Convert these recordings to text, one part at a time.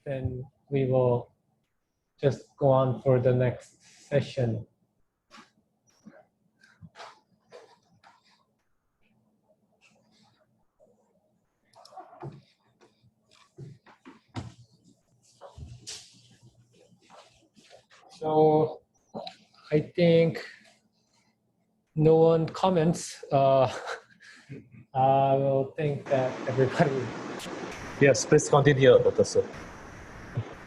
then we will just go on for the next session. So I think no one comments. I will think that everybody. Yes, please continue, Professor.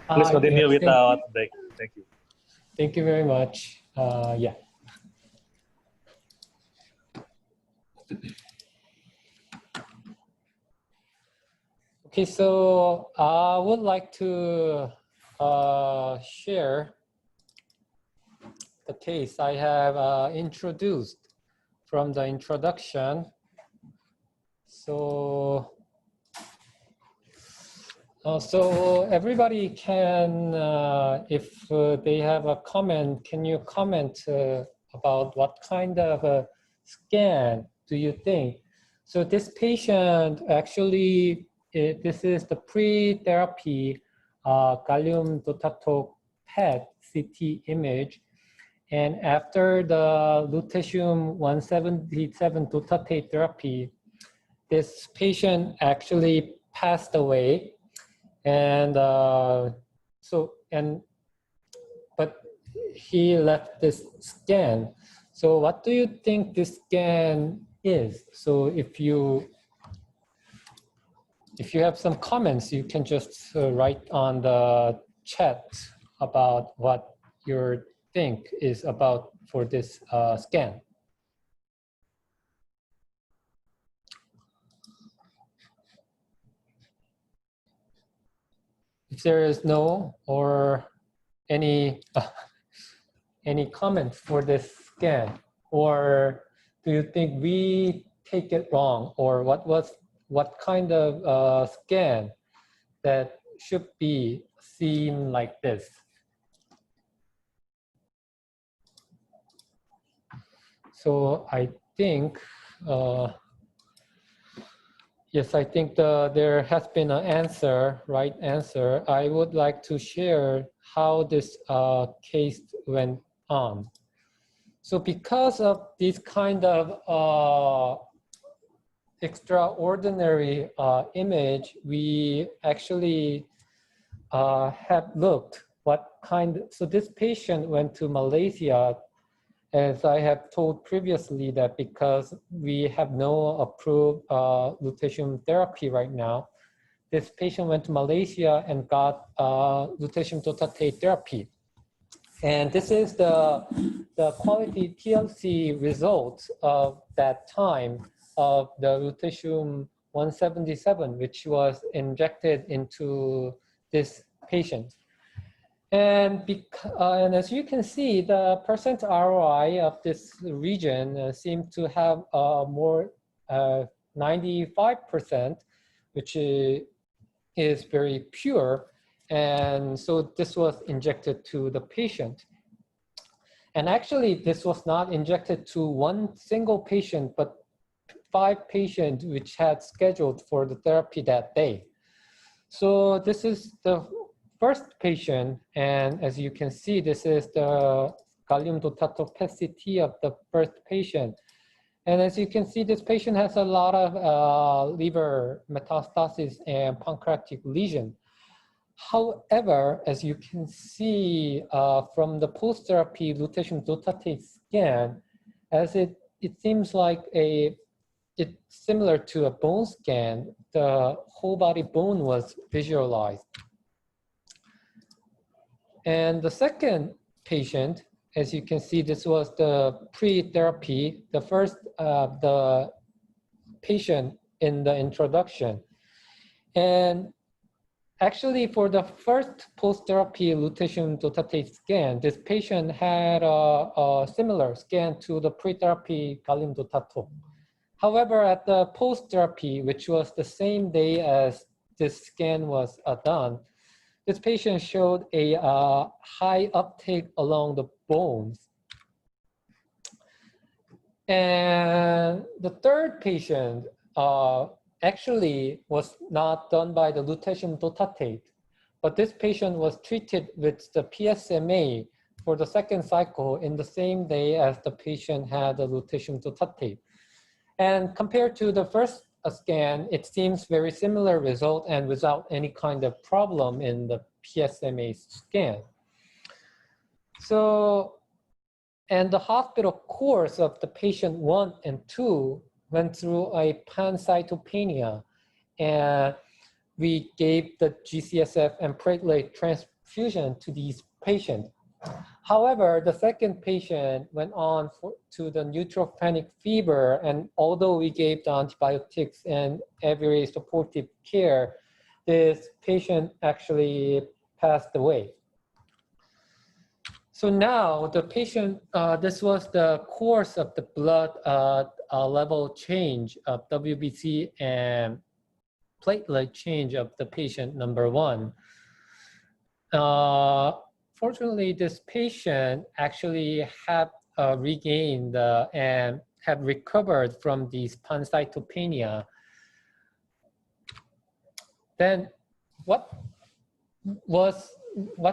Please continue Yes, without break. Thank you. Thank you very much. Yeah. Okay, so I would like to share the case I have introduced from the introduction. So, so everybody can, if they have a comment, can you comment about what kind of a scan do you think? So this patient actually, this is the pre-therapy gallium DOTATATE PET CT image. And after the lutetium-177 DOTATATE therapy, this patient actually passed away. And but he left this scan. So what do you think this scan is? So if you have some comments, you can just write on the chat about what you think is about for this scan. If there is no or any any comments for this scan, or do you think we take it wrong, or what kind of scan that should be seen like this? So I think, yes, I think there has been an answer, right answer. I would like to share how this case went on. So because of this kind of extraordinary image, we actually have looked what kind. So this patient went to Malaysia, as I have told previously, that because we have no approved lutetium therapy right now, this patient went to Malaysia and got lutetium DOTATATE therapy. And this is the quality TLC results of that time of the lutetium-177, which was injected into this patient. And as you can see, the percent ROI of this region seemed to have more 95%, which is very pure. And so this was injected to the patient. And actually, this was not injected to one single patient, but 5 patients which had scheduled for the therapy that day. So this is the first patient, and as you can see, this is the gallium DOTATATE PET CT of the first patient. And as you can see, this patient has a lot of liver metastasis and pancreatic lesion. However, as you can see from the post-therapy lutetium DOTATATE scan, as it seems like it's similar to a bone scan, the whole body bone was visualized. And the second patient, as you can see, this was the pre-therapy, the first, the patient in the introduction. And actually, for the first post-therapy lutetium DOTATATE scan, this patient had a similar scan to the pre-therapy gallium DOTATATE. However, at the post-therapy, which was the same day as this scan was done, this patient showed a high uptake along the bones. And the third patient actually was not done by the lutetium DOTATATE, but this patient was treated with the PSMA for the second cycle in the same day as the patient had the lutetium DOTATATE. And compared to the first scan, it seems very similar result and without any kind of problem in the PSMA scan. So, and the hospital course of the patient 1 and 2 went through a pancytopenia, and we gave the GCSF and platelet transfusion to these patients. However, the second patient went on to the neutropenic fever, and although we gave the antibiotics and every supportive care, this patient actually passed away. So now the patient, this was the course of the blood level change of WBC and platelet change of the patient number 1. Fortunately, this patient actually have regained and have recovered from these pancytopenia. Then what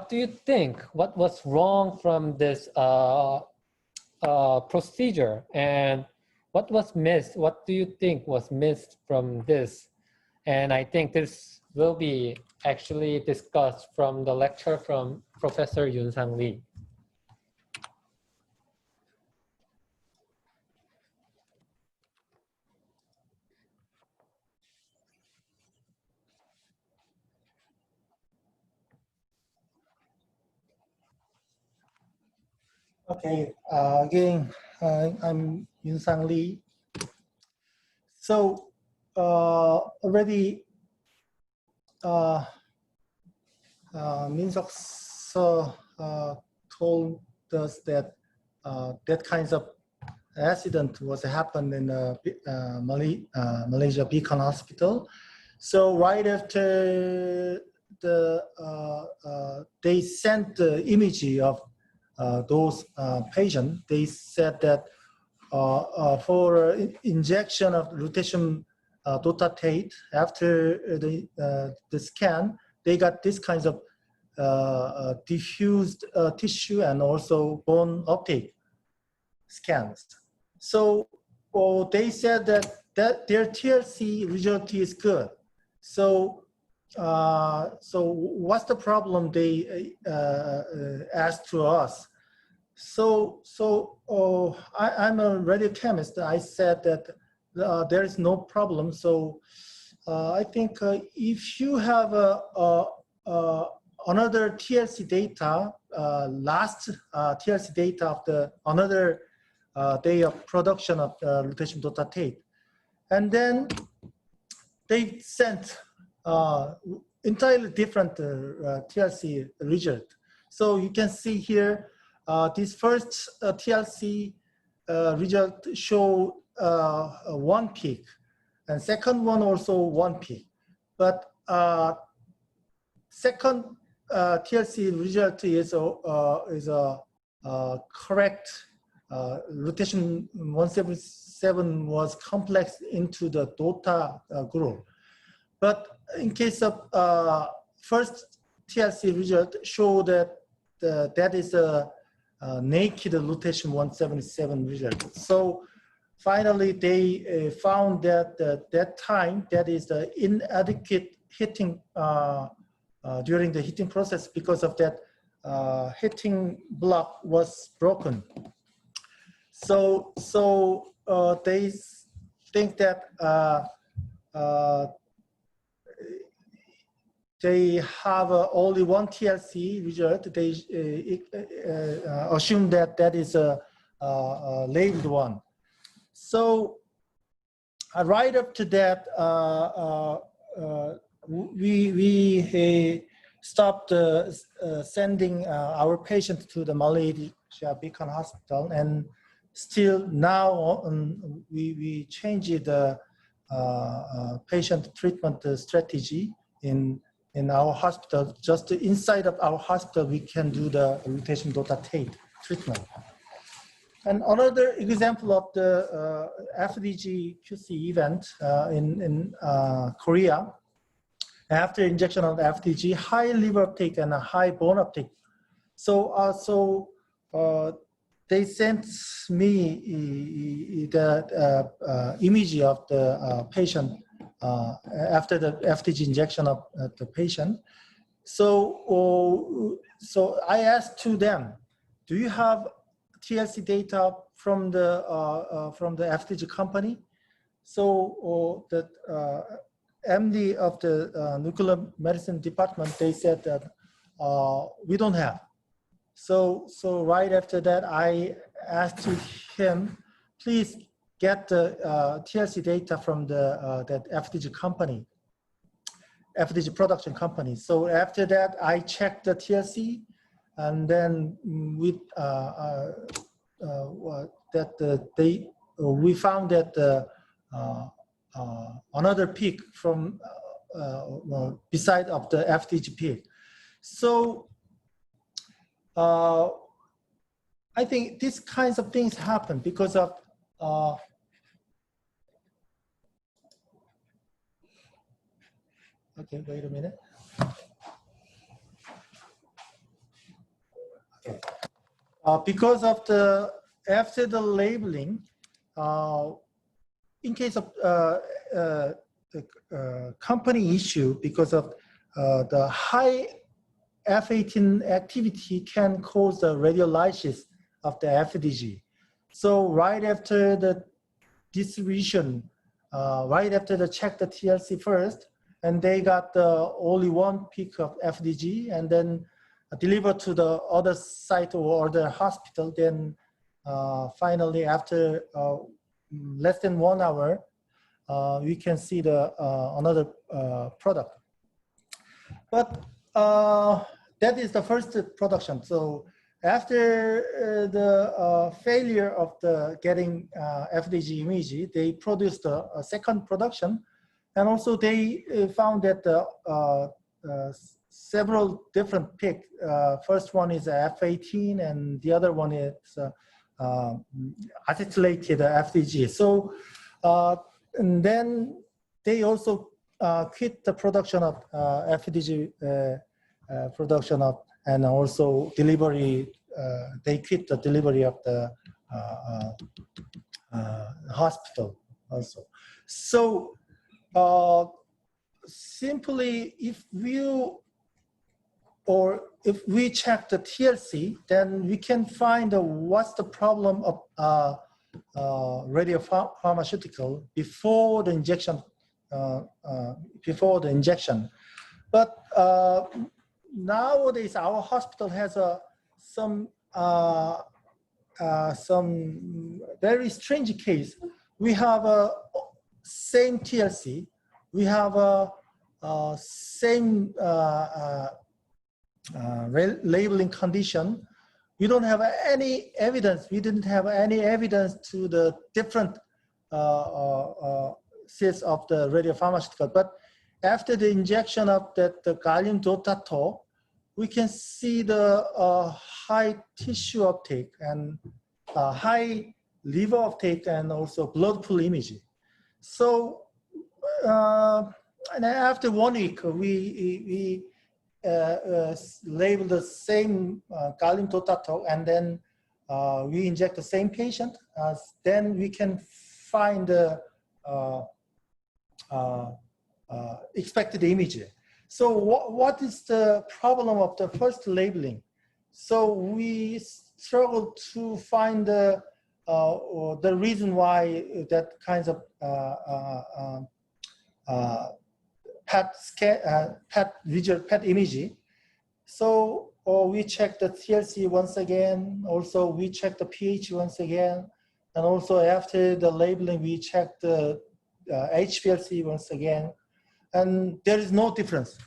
do you think? What was wrong from this procedure, and what was missed? What do you think was missed from this? And I think this will be actually discussed from the lecture from Professor Yoon-sang Lee. Okay, again, I'm Yoon-sang Lee. So already Min-seok Seo told us that that kinds of accident was happened in Malaysia Beacon Hospital. So right after they sent the image of those patients, they said that for injection of lutetium DOTATATE after the scan, they got this kinds of diffused tissue and also bone uptake scans. So they said that their TLC result is good. So what's the problem, they asked to us. I'm a radiochemist. I said that there is no problem. So I think if you have another TLC data, last TLC data of the another day of production of lutetium DOTATATE, and then they sent entirely different TLC result. So you can see here, this first TLC result show 1 peak, and second one also 1 peak. But second TLC result is a correct. Lutetium 177 was complex into the DOTA group. But in case of first TLC result, show that that is a naked lutetium 177 result. So finally, they found that that time, that is the inadequate heating during the heating process, because of that heating block was broken. So they think that they have only one TLC result. They assume that that is a labeled one. So right up to that, we stopped sending our patients to the Malaysia Beacon Hospital, and still now we changed the patient treatment strategy in our hospital. Just inside of our hospital, we can do the lutetium DOTATATE treatment. And another example of the FDG QC event in Korea. after injection of FDG, high liver uptake and a high bone uptake. So they sent me the image of the patient after the FDG injection of the patient. So I asked to them, do you have TLC data from the FDG company? So the MD of the nuclear medicine department, they said that we don't have. So right after that, I asked him, please get the TLC data from that FDG company, FDG production company. So after that, I checked the TLC, and then we found that another peak from beside of the FDG peak. So I think these kinds of things happen because of okay, wait a minute. Okay. Because of after the labeling, in case of the company issue, because of the high F18 activity can cause the radiolysis of the FDG. So right after the distribution, right after the check the TLC first, and they got only one peak of FDG, and then delivered to the other site or the hospital. Then finally, after less than 1 hour, we can see the another product. But that is the first production. So after the failure of the getting FDG image, they produced a second production, and also they found that several different peaks. First one is F18, and the other one is acetylated FDG. So and then they also quit the production of FDG production of, and also delivery. They quit the delivery of the hospital also. So simply, if we check the TLC, then we can find what's the problem of radiopharmaceutical before the injection. But nowadays, our hospital has some very strange case. We have a same TLC. We have a same labeling condition. We don't have any evidence. We didn't have any evidence to the different cells of the radiopharmaceutical. But after the injection of the gallium DOTATATE, we can see the high tissue uptake and high liver uptake, and also blood pool imaging. So and after 1 week, we label the same gallium DOTATATE, and then we inject the same patient. Then we can find the expected image. So what is the problem of the first labeling? So we struggle to find the reason why that kinds of PET imaging. So we check the TLC once again. Also, we check the pH once again, and also after the labeling, we check the HPLC once again, and there is no difference.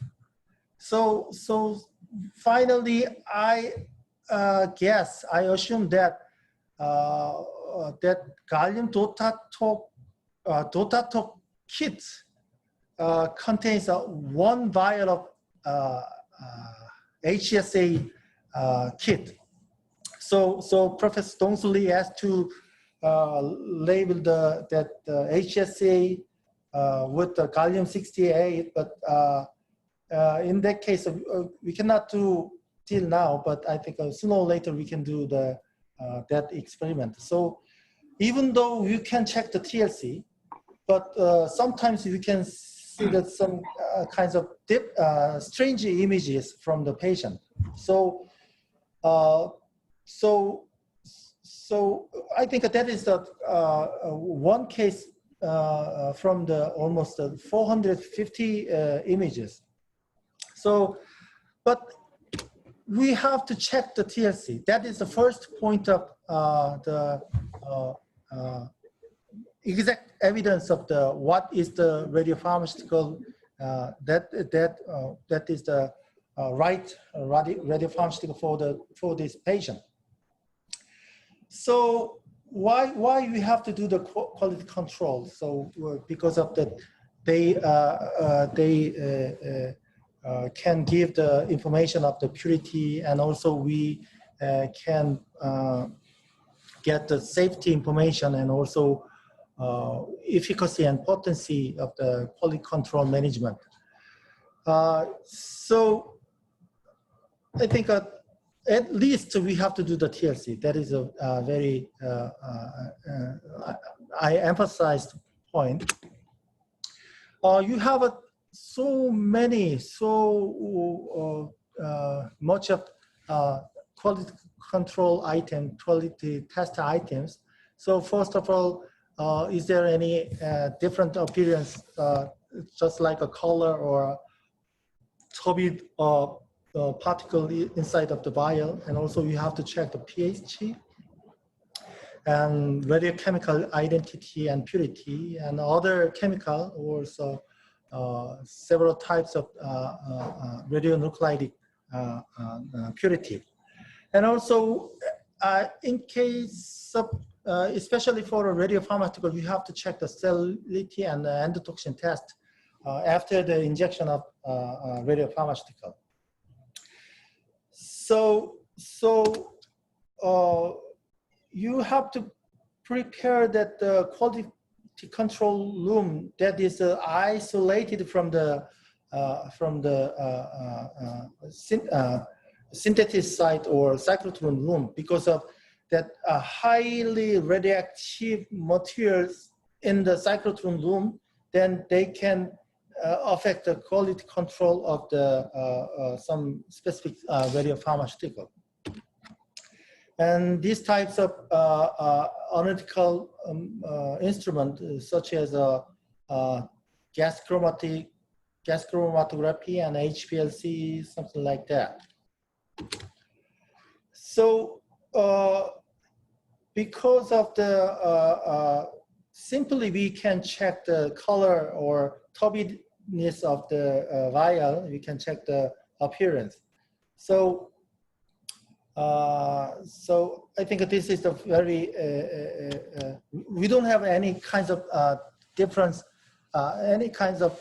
So finally, I assume that that gallium DOTATATE kit contains one vial of HSA kit. So Professor Dong-Soo asked to label that HSA with the gallium-68, but in that case, we cannot do till now, but I think sooner or later we can do the that experiment. So even though you can check the TLC, but sometimes you can see that some kinds of strange images from the patient. So, so I think that is the one case from the almost 450 images. So, but we have to check the TLC. That is the first point of the exact evidence of the what is the radiopharmaceutical that is the right radiopharmaceutical for this patient. So why we have to do the quality control? So because of that, they can give the information of the purity, and also we can get the safety information and also efficacy and potency of the quality control management. So I think at least we have to do the TLC. That is a very, I emphasized point. You have so many, so much of quality control item, quality test items. So first of all, is there any different appearance, just like a color or turbid particle inside of the vial? And also you have to check the pH and radiochemical identity and purity, and other chemical, also several types of radionuclidic purity. And also in case of especially for a radiopharmaceutical, you have to check the sterility and the endotoxin test after the injection of radiopharmaceutical. So you have to prepare that the quality control room that is isolated from the synthesis site or cyclotron room, because of that highly radioactive materials in the cyclotron room, then they can affect the quality control of the some specific radiopharmaceutical. And these types of analytical instrument, such as gas chromatography and HPLC, something like that. So because of the simply we can check the color or turbidness of the vial, we can check the appearance. So so I think this is a very we don't have any kinds of difference, any kinds of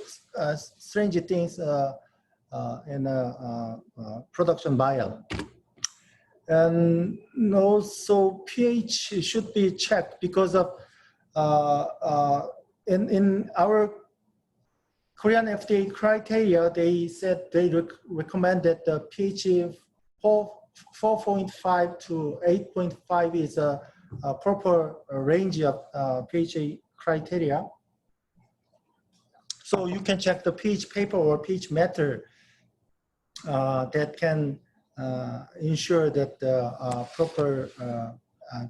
strange things in a production vial. And also pH should be checked, because of in our Korean FDA criteria, they said they recommend that the pH 4.5 to 8.5 is a proper range of pH criteria. So you can check the pH paper or pH meter that can ensure that the proper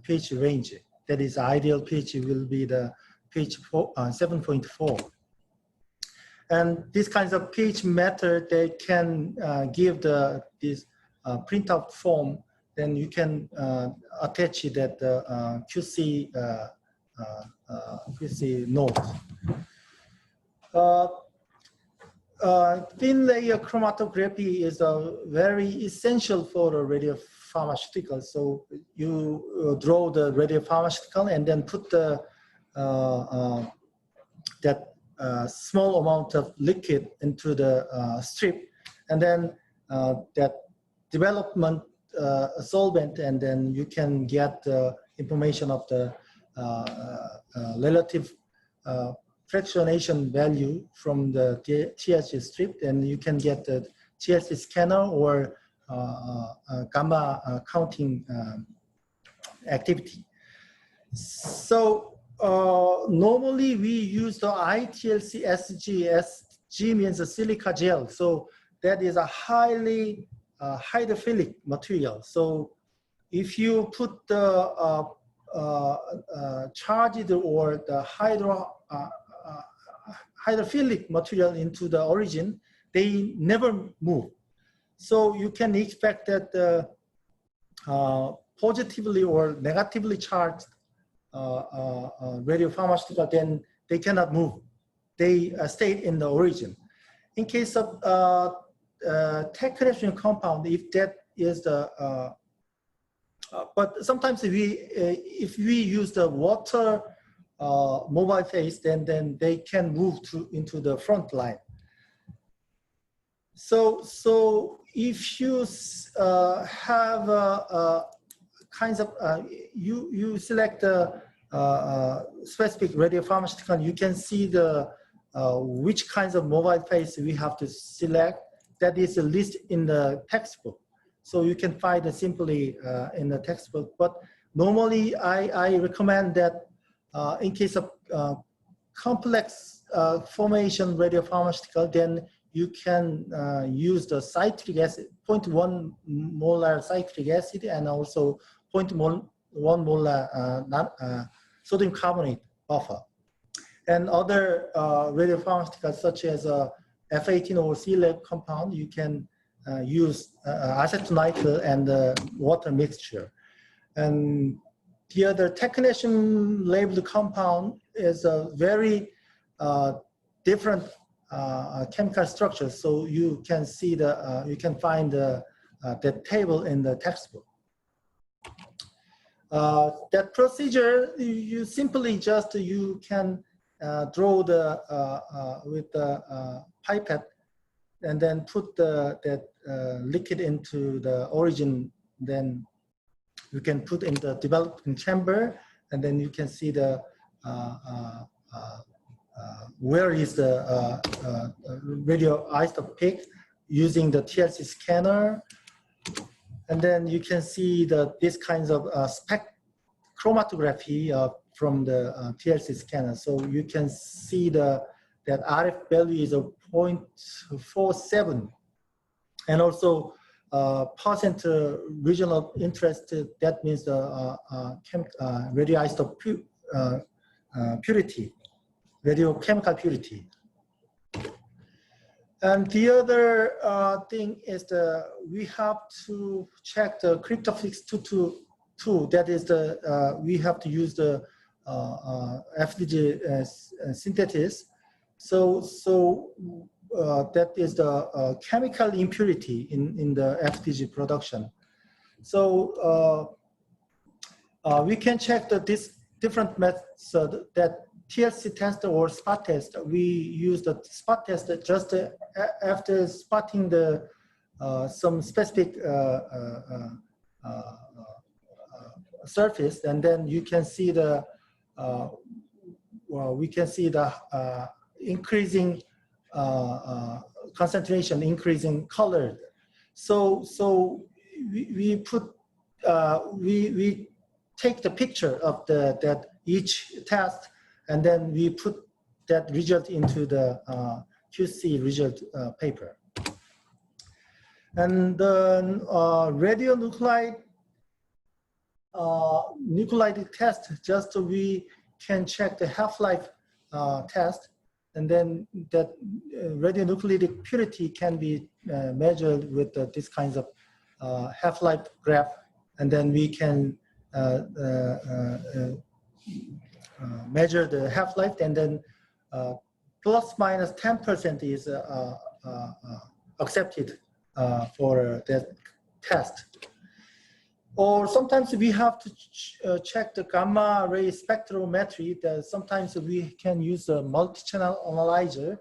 pH range, that is ideal pH, will be the pH 7.4. And these kinds of pH meter, they can give this printout form, then you can attach it at the QC QC note. Thin layer chromatography is very essential for the radiopharmaceutical. So you draw the radiopharmaceutical and then put the that small amount of liquid into the strip, and then that development solvent, and then you can get the information of the relative fractionation value from the TLC strip, and you can get the TLC scanner or gamma counting activity. So normally we use the ITLC SG. SG means a silica gel. So that is a highly hydrophilic material. So if you put the charged or the hydrophilic material into the origin, they never move. So you can expect that the positively or negatively charged radiopharmaceutical, then they cannot move. They stay in the origin. In case of tech connection compound, if that is the but sometimes if we use the water mobile phase, then they can move into the front line. So if you have kinds of you select a specific radiopharmaceutical, you can see the which kinds of mobile phase we have to select. That is a list in the textbook. So you can find it simply in the textbook. But normally, I recommend that in case of complex formation radiopharmaceutical, then you can use the citric acid, 0.1 molar citric acid, and also 0.1 molar sodium carbonate buffer. And other radiopharmaceuticals such as F18 or C-lab compound, you can use acetonitrile and water mixture. And the other technetium labeled compound is a very different chemical structure. So you can see you can find the table in the textbook. That procedure, you simply just, you can draw with the pipette and then put that liquid into the origin. Then you can put in the developing chamber, and then you can see the where is the radioisotope peak using the TLC scanner. And then you can see these kinds of chromatography from the TLC scanner. So you can see that RF value is a 0.47, and also percent region of interest. That means the radioisotope purity, radiochemical purity. And the other thing is we have to check the Kryptofix 222. That is we have to use the FDG synthesis. So that is the chemical impurity in the FDG production. So we can check this different methods that TLC test or spot test. We use the spot test just after spotting the some specific surface, and then you can see we can see the increasing concentration, increasing color. So we take the picture of that each test, and then we put that result into the QC result paper. And the radionuclidic test, just we can check the half-life test, and then that radionuclidic purity can be measured with these kinds of half-life graph, and then we can measure the half-life, and then plus minus 10% is accepted for that test. Or sometimes we have to check the gamma ray spectrometry. Sometimes we can use a multi-channel analyzer,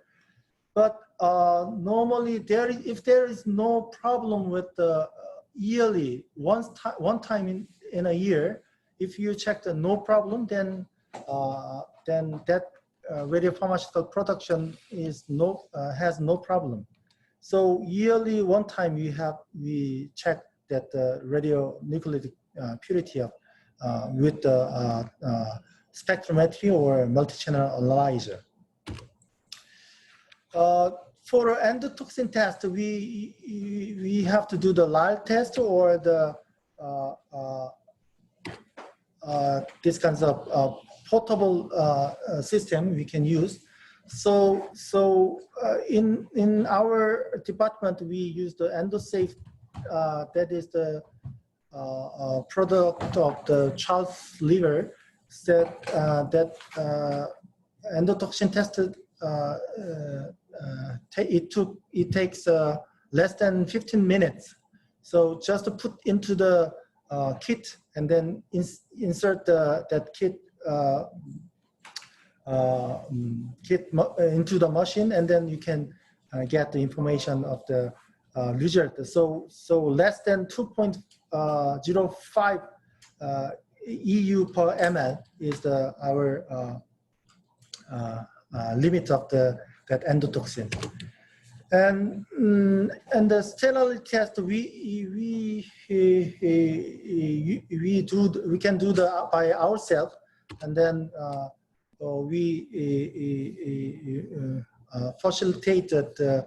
but normally if there is no problem with the yearly, one time in a year, if you check the no problem, then that radiopharmaceutical production is has no problem. So yearly, one time we check that the radionuclidic purity of with the spectrometry or multi-channel analyzer. For endotoxin test, we have to do the Lyle test or the this kinds of portable system we can use. So in our department, we use the EndoSafe. That is the product of the Charles Liver. That endotoxin tested. It takes less than 15 minutes. So just to put into the kit and then insert that kit into the machine, and then you can get the information of the result. So less than 2.05 EU per ml is our limit of that endotoxin. And the sterility test we can do by ourselves, and then we facilitated the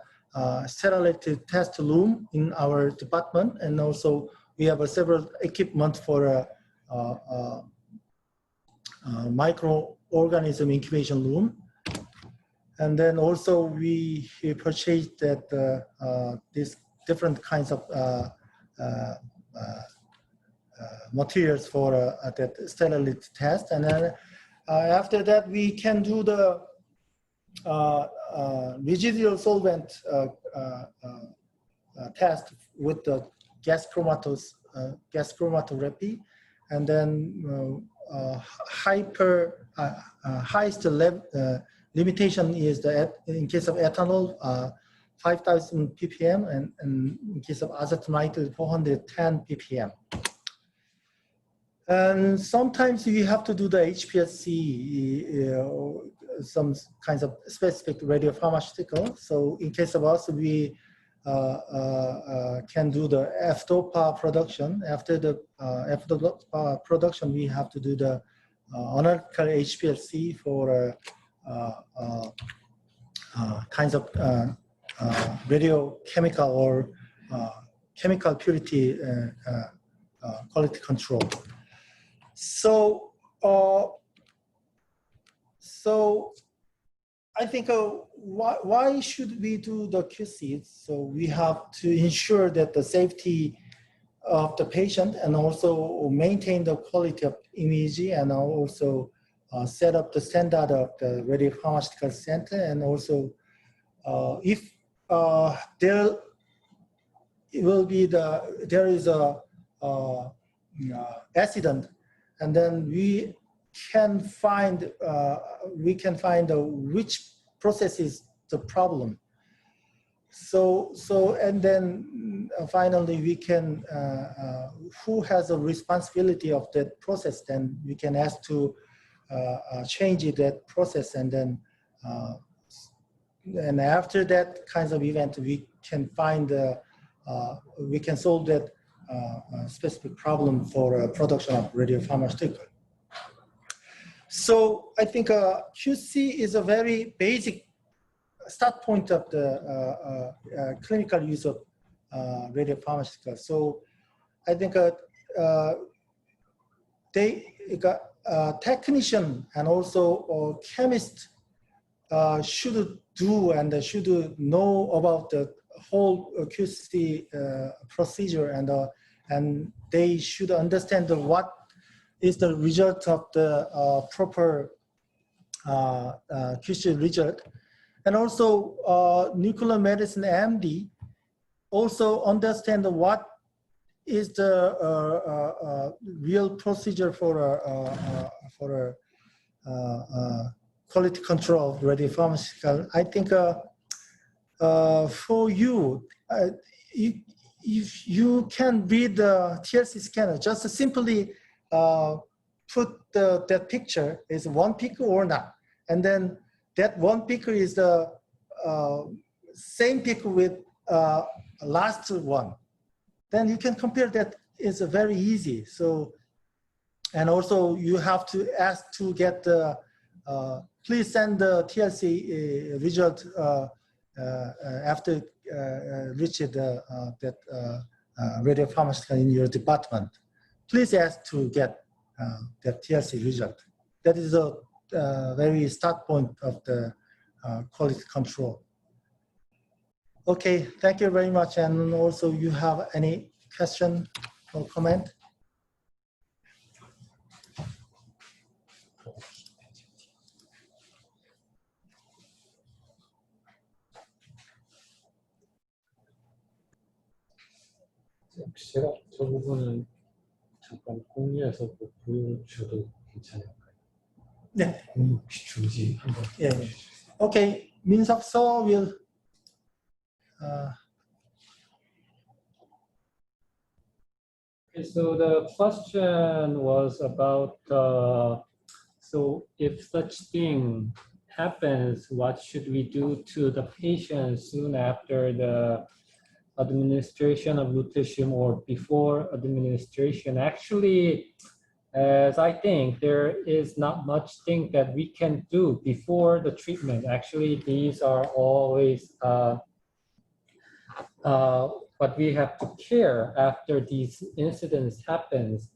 sterility test room in our department, and also we have several equipment for microorganism incubation room. And then also we purchased that these different kinds of materials for that sterility test. And then after that, we can do the residual solvent test with the gas chromatography, and then highest level limitation is in case of ethanol 5,000 ppm, and in case of azithromycin 410 ppm. And sometimes you have to do the HPLC, some kinds of specific radiopharmaceutical. So in case of us, we can do the F-DOPA production. After the F-DOPA production, we have to do the analytical HPLC for kinds of radiochemical or chemical purity quality control. So I think why should we do the QC? So we have to ensure that the safety of the patient, and also maintain the quality of imaging, and also set up the standard of the radiopharmaceutical center. And also if there is a accident, and then we can find which process is the problem. So and then finally we can who has a responsibility of that process, then we can ask to change that process, and then and after that kinds of event, we can find we can solve that specific problem for production of radiopharmaceutical. So I think QC is a very basic start point of the clinical use of radiopharmaceutical. So I think technician and also chemist should do and should know about the whole QC procedure, and they should understand what is the result of the proper QC result. And also nuclear medicine MD also understand what is the real procedure for quality control of radiopharmaceutical. I think for you, if you can read the TLC scanner, just simply put that picture is one pic or not, and then that one picker is the same picker with last one, then you can compare that. It's very easy. So, and also you have to ask to get the, please send the TLC result after reach that radiopharmaceutical in your department. Please ask to get that TLC result. That is a very start point of the quality control. Okay, thank you very much. And also, you have any question or comment? 제가 저 부분은 잠깐 공유해서 보여주셔도 괜찮을까요? 네. 혹시 중지 한번. 예. Okay, Min-seok Seo will. So the question was about, so if such thing happens, what should we do to the patient soon after the administration of lutetium or before administration? Actually, as I think, there is not much thing that we can do before the treatment. Actually, these are always but we have to care after these incidents happens.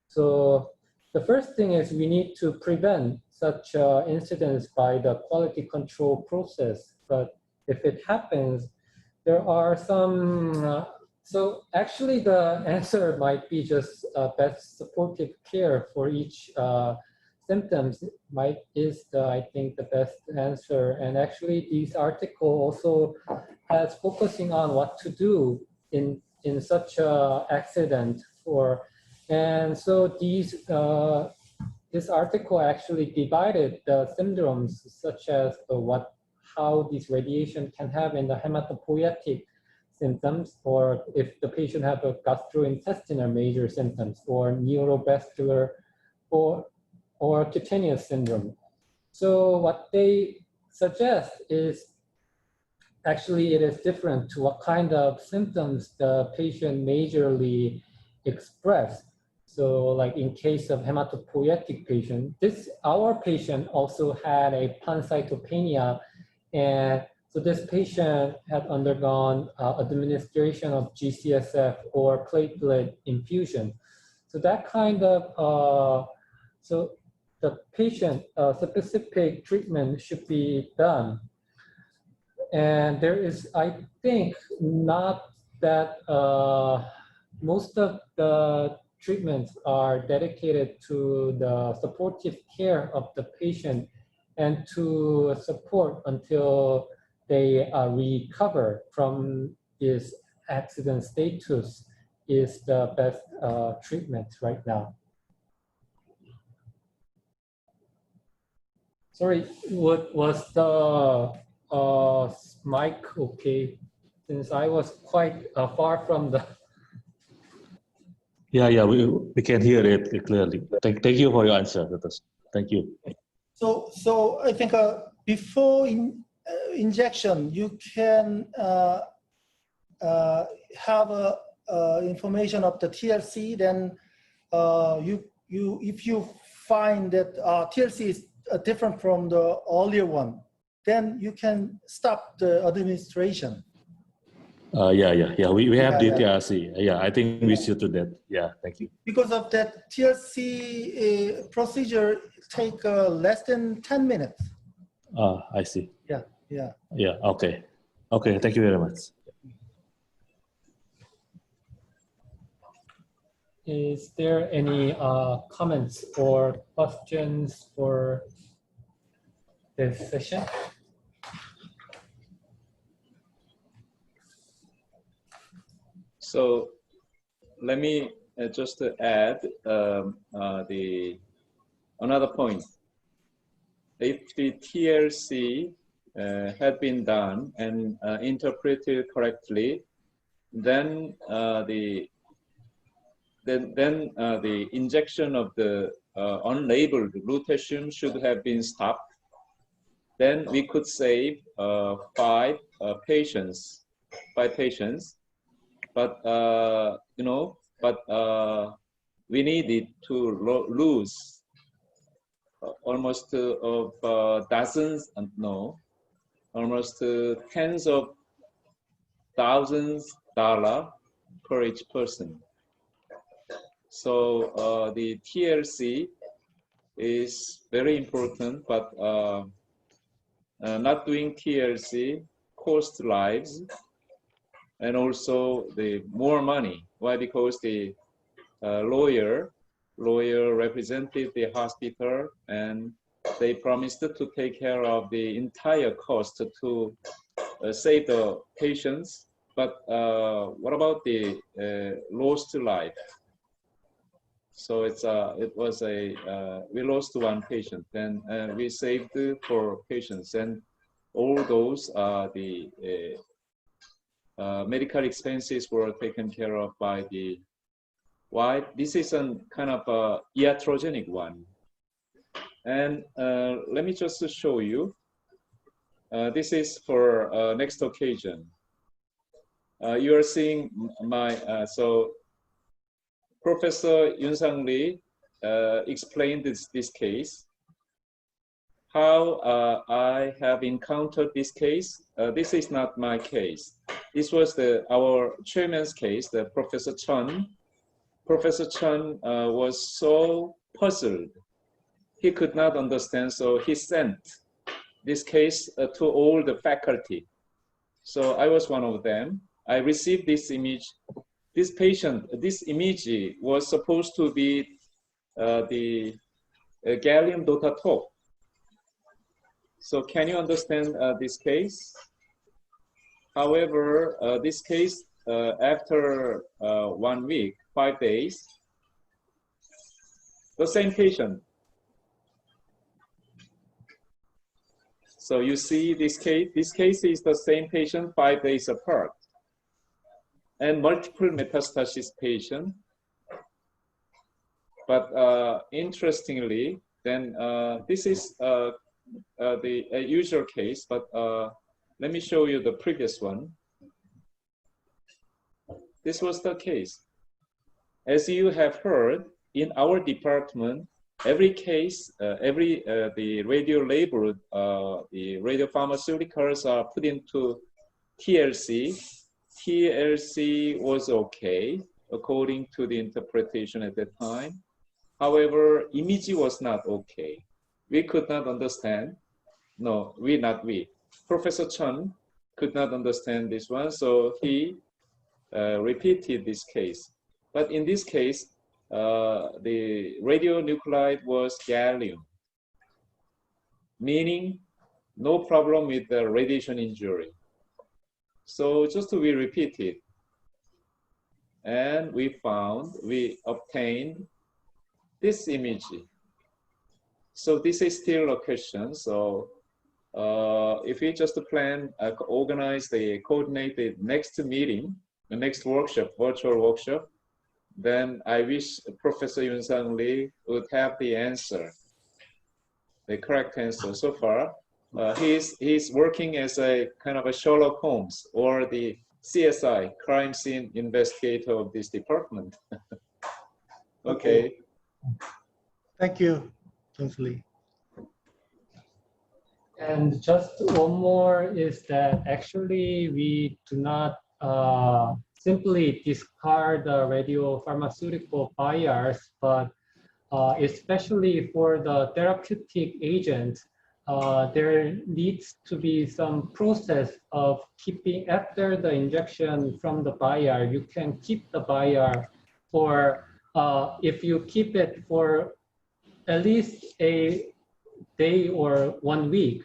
So the first thing is we need to prevent such incidents by the quality control process. But if it happens, there are some, so actually the answer might be just best supportive care for each symptoms is I think the best answer. And actually this article also has focusing on what to do in such a accident for, and so these this article actually divided the syndromes such as how this radiation can have in the hematopoietic symptoms, or if the patient have a gastrointestinal major symptoms, or neurovascular or cutaneous syndrome. So what they suggest is actually it is different to what kind of symptoms the patient majorly express. So like in case of hematopoietic patient, our patient also had a pancytopenia, and so this patient had undergone administration of GCSF or platelet infusion. So that kind of, so the patient specific treatment should be done. And there is, I think, not that most of the treatments are dedicated to the supportive care of the patient and to support until they recover from this accident status is the best treatment right now. Sorry, what was the mic okay? Since I was quite far from the. Yeah, we can hear it clearly. Thank you for your answer, Dr. Thank you. So I think before injection, you can have information of the TLC. Then if you find that TLC is different from the earlier one, then you can stop the administration. Yeah. We have the TLC. Yeah, I think we should do that. Yeah, thank you. Because of that, TLC procedure take less than 10 minutes. I see. Yeah. Yeah, okay. Thank you very much. Is there any comments or questions for this session? So let me just add another point. If the TLC had been done and interpreted correctly, then the injection of the unlabeled lutetium should have been stopped. then we could save five patients. But you know, we needed to lose almost dozens, almost tens of thousands dollars per each person. So the TLC is very important, but not doing TLC costs lives and also the more money. Why? Because the lawyer represented the hospital and they promised to take care of the entire cost to save the patients. But what about the lost life? So we lost one patient, and we saved 4 patients, and all those the medical expenses were taken care of by the wife. This is a kind of a iatrogenic one, and let me just show you. This is for next occasion. You are seeing my so. Professor Yoon Sang Lee explained this case. How I have encountered this case. This is not my case. This was our chairman's case, the Professor Chun. Professor Chun was so puzzled. He could not understand, so he sent this case to all the faculty. So I was one of them. I received this image. This patient, this image was supposed to be the gallium DOTATATE. So can you understand this case? However, this case, after 1 week, 5 days, the same patient. So you see this case is the same patient 5 days apart. And multiple metastasis patient. But interestingly, then this is the usual case, but let me show you the previous one. This was the case. As you have heard, in our department, every case, the radio labeled, the radiopharmaceuticals are put into TLC. TLC was okay, according to the interpretation at that time. However, imaging was not okay. We could not understand. No, not we. Professor Chun could not understand this one, so he repeated this case. But in this case, the radionuclide was gallium, meaning no problem with the radiation injury. So just we repeated, and we obtained this image. So this is still a question. So if we just plan, organize the coordinated next meeting, the next workshop, virtual workshop, then I wish Professor Yoon Sang Lee would have the answer, the correct answer. So far, he's working as a kind of a Sherlock Holmes or the CSI, crime scene investigator of this department. Okay. Thank you, Dr. Lee. And just one more is that actually we do not simply discard the radiopharmaceutical bias, but especially for the therapeutic agent, there needs to be some process of keeping, after the injection from the buyer, you can keep the buyer for, if you keep it for at least a day or 1 week,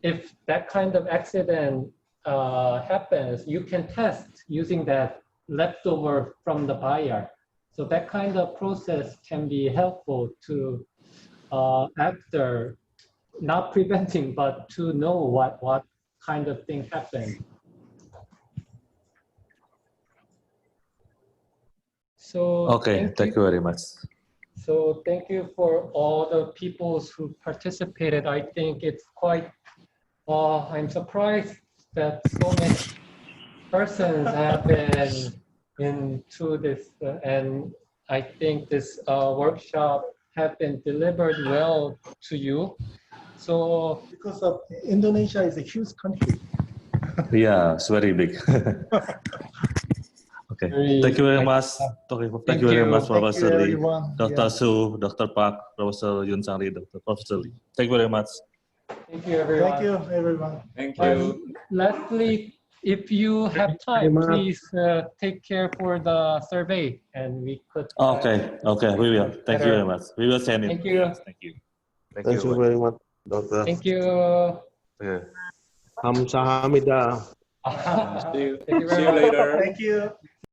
if that kind of accident happens, you can test using that leftover from the buyer. So that kind of process can be helpful to after, not preventing, but to know what kind of thing happened. So okay, thank you very much. So thank you for all the people who participated. I think it's quite I'm surprised that so many persons have been into this, and I think this workshop have been delivered well to you. So Because of Indonesia is a huge country. Yeah, it's very big. Okay. Thank you very much. Thank you very much, Thank Professor you, Lee, everyone. Dr. Su, Dr. Park, Professor Yun Sang Lee, Professor Lee. Thank you very much. thank you, everyone. Thank you, everyone. Thank you. Lastly, if you have time, much. please take care for the survey, and we could. Okay, we will. Thank you Better. very much. We will send it. Thank you. Thank you. Thank you very much, Doctor. Thank you. Yeah. Kamsahamnida. See you, Thank you very see you much. later. Thank you.